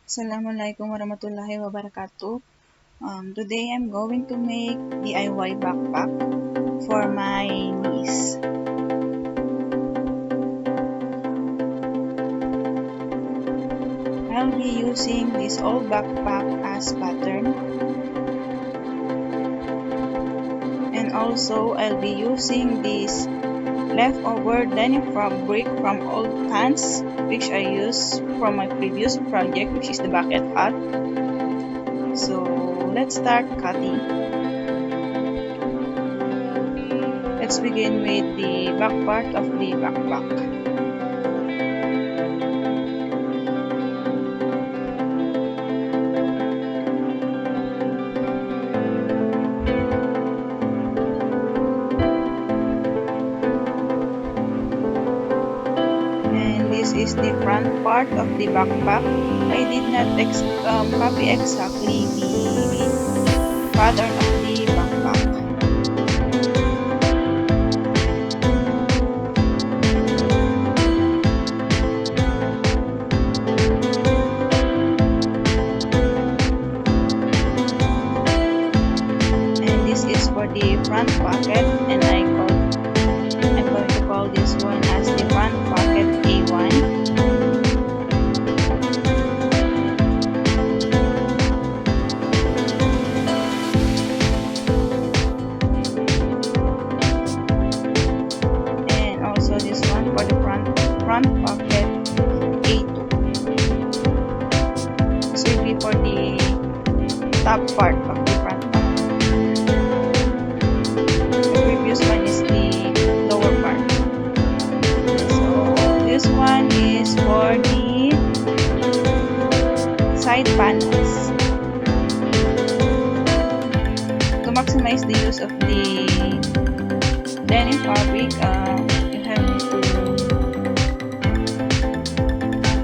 Assalamualaikum warahmatullahi wabarakatuh. Today I'm going to make DIY backpack for my niece. I'll be using this old backpack as pattern. And also I'll be using this leftover denim fabric from old pants which I used from my previous project, which is the bucket hat. So let's start cutting. Let's begin with the back part of the backpack. And this is the front part of the backpack. I did not copy exactly the pattern of the backpack. And this is for the front pocket, and I'm going to call this one as the front pocket A1. This one for the front pocket A2. This will be for the top part of the front pocket. The previous one is the lower part. So this one is for the side panels. To maximize the use of the denim fabric,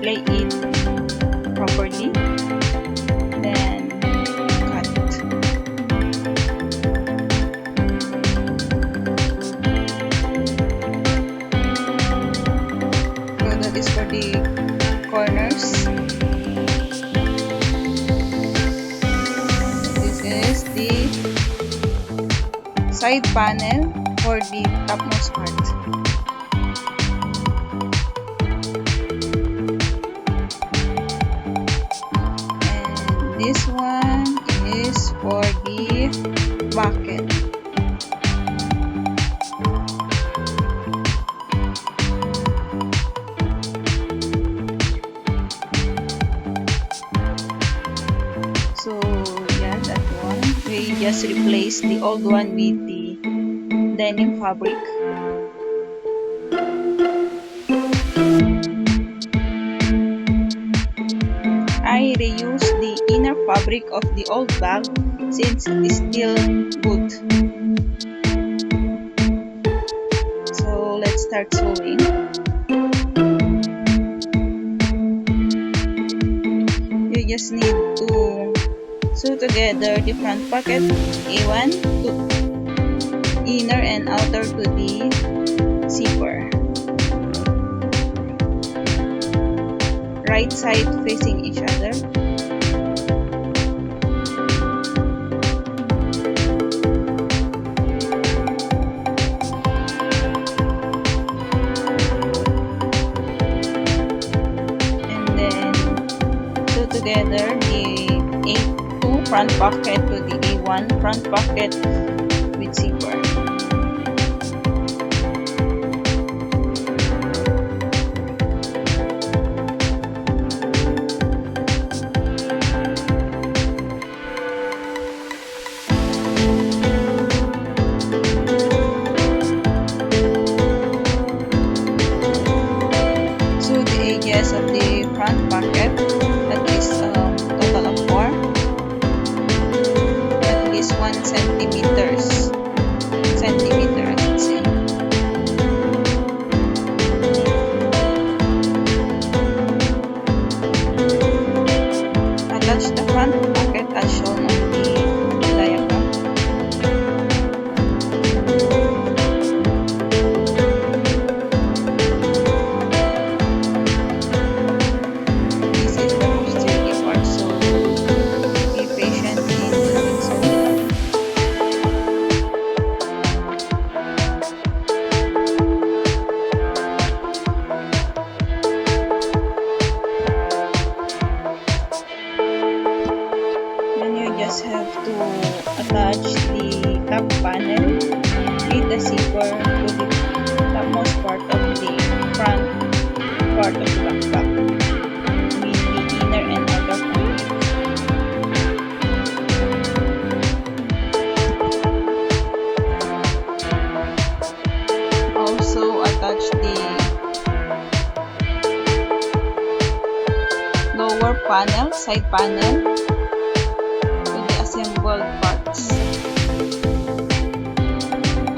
lay it properly, then cut it. So that is for the corners. This is the side panel for the topmost part. This one is for the bucket. So yeah, that one. We just replaced the old one with the denim fabric. I reused the inner fabric of the old bag since it is still good. So let's start sewing. You just need to sew together the front pocket A1 to inner and outer to the zipper. Right side facing each other. And then sew together the A2 front pocket to the A1 front pocket with zipper. Of the front pocket, that is total of 4, at least 1 centimeter I should say. Attach the front pocket as shown on the diagram. This is the most tricky part. lower panel, side panel, to the assembled parts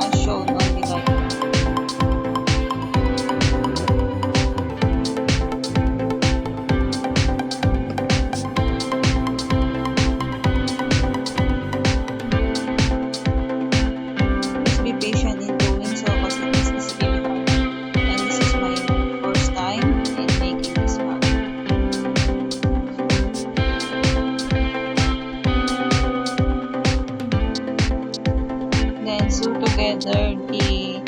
as shown on the diagram. Please be patient in doing so because it is really hard. And this is my first time in making this map. Then sew together the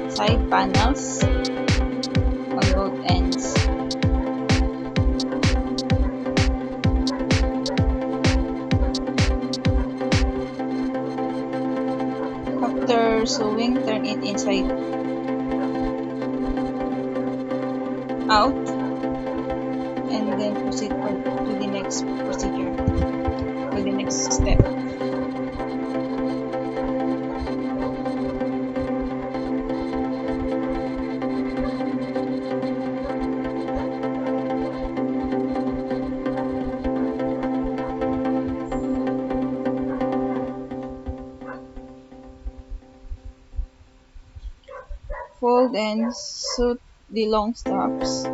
side panels on both ends. After sewing, turn it inside out and then proceed to the next procedure, to the next step. Fold and sew the long straps.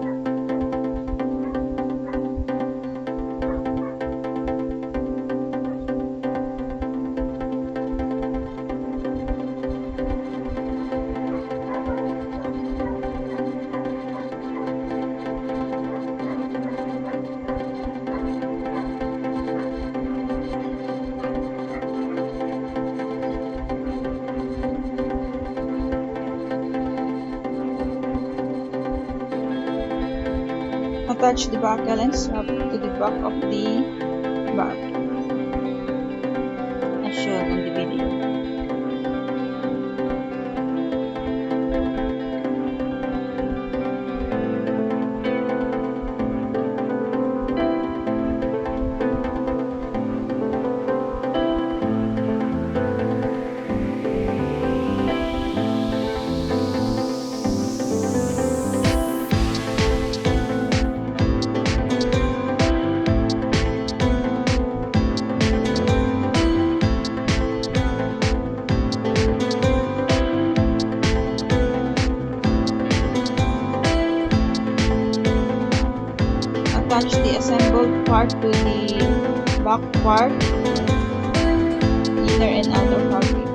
Attach the buckle and strap to the back of the bag as shown on the video. Attach the assembled part to the back part, inner and outer fabric.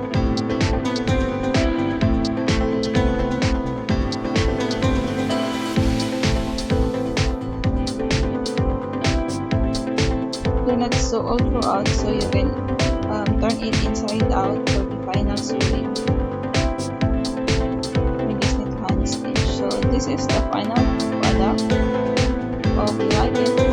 Do not sew all throughout so you can turn it inside out for the final sewing. We just need hand stitch. So this is the final product. Hope you like it.